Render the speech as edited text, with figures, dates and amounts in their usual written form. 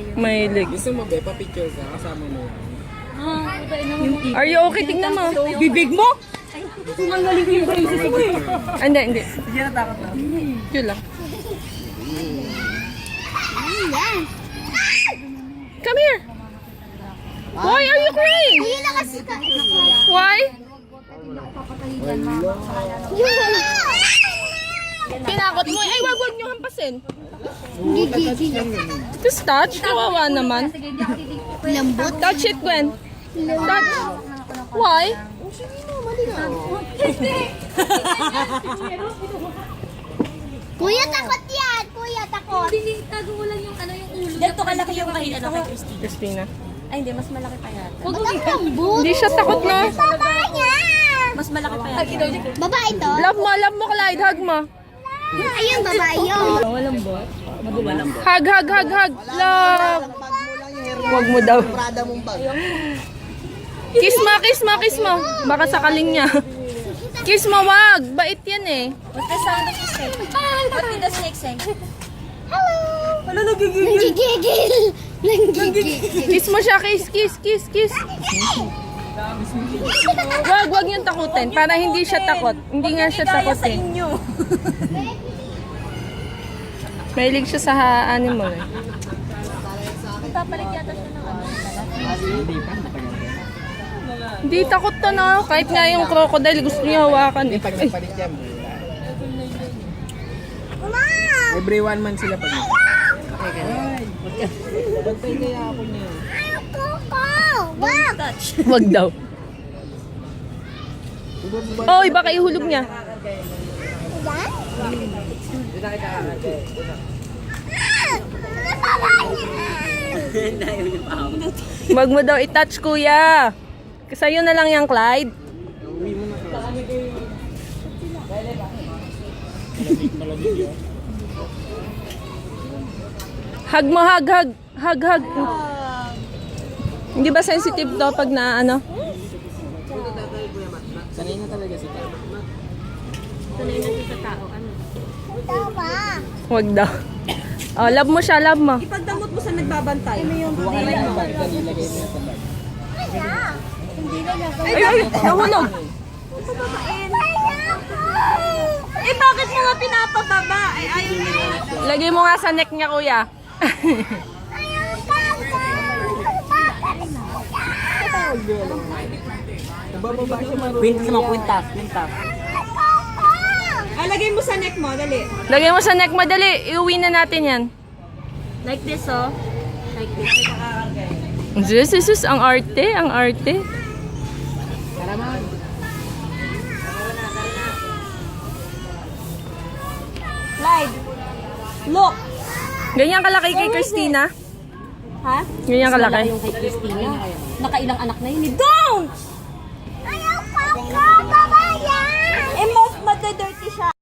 yun. Mahilig. Gusto mo, be, pa-picture ka, kasama mo yan. Are you okay? Tingnan mo. Bibig mo? Sumangaling ko yung braces mo eh. Hindi. Hindi natakot na. Yun lang. Come here. Why are you crying? Why? Pinakot mo. Ay, wag nyo hampasin. Just touch. Kawawa naman. Lambot. Touch it, Gwen. Touch. Why? Kuya, takot yan. Kuya, takot. Hindi, tago mo lang yung ano yung ulo. Ganito kalaki yung kay Christine. Christina. Ay, hindi. Mas malaki pa yan. Ba't ang lambot? Hindi siya takot na. Baba niya. Mas malaki pa yan. Babae to? Love mo, Clyde. Hug mo. Ayun, babae yun. Hug. Love. Wag mo daw. Kiss mo. Baka sakaling niya. Kiss mo, wag. Bait yan eh. What's the sound of the snake? What did the snake say? Hello. Nanggigigil. Kiss mo siya. Kiss. Wag niyong takutin. Para hindi siya takot. Hindi nga siya takot Sa eh. inyo. Mahilig siya sa animal eh. Papalit yata siya ng ano. Hindi takot to na. Kahit nga yung crocodile gusto niya hawakan eh. Pag nagpalit yan, bro. Mom! Every 1 month sila pag Ay, bantay kaya ako niya. Ayoko ko. Wag. Touch. Wag daw. Oy, baka ihulog niya. Wag mo daw i-touch, kuya. Sa'yo na lang yan, Clyde. Hug mo, hug. Hindi ba sensitive to pag na ano? Sanay na talaga si Tama. Sanay na siya sa tao. Ano? Tawa. Wag daw. Oh, love mo siya, love mo. Ipagdamot mo sa nagbabantay. Ano yung Buka na yung bag, nilagay mo sa bag. Ay, nahulog. Eh, bakit mo nga pinapababa? Ay, ayaw na yun. Lagay mo nga sa neck niya, kuya. Nabababa siya marunong. Kwintas. Ah, lagay mo sa neck mo, dali. Lagay mo sa neck mo, dali. Iuwi na natin yan. Like this, oh. Like this. Jesus, ang arte. Tara man. Clyde. Look. Ganyan kalaki kay Christina. Ha? Ganyan kalaki. Yung kay Christina. Nakailang anak na yun. Don't! Ayoko ko. Baba yan. Eh, mas madadirty siya.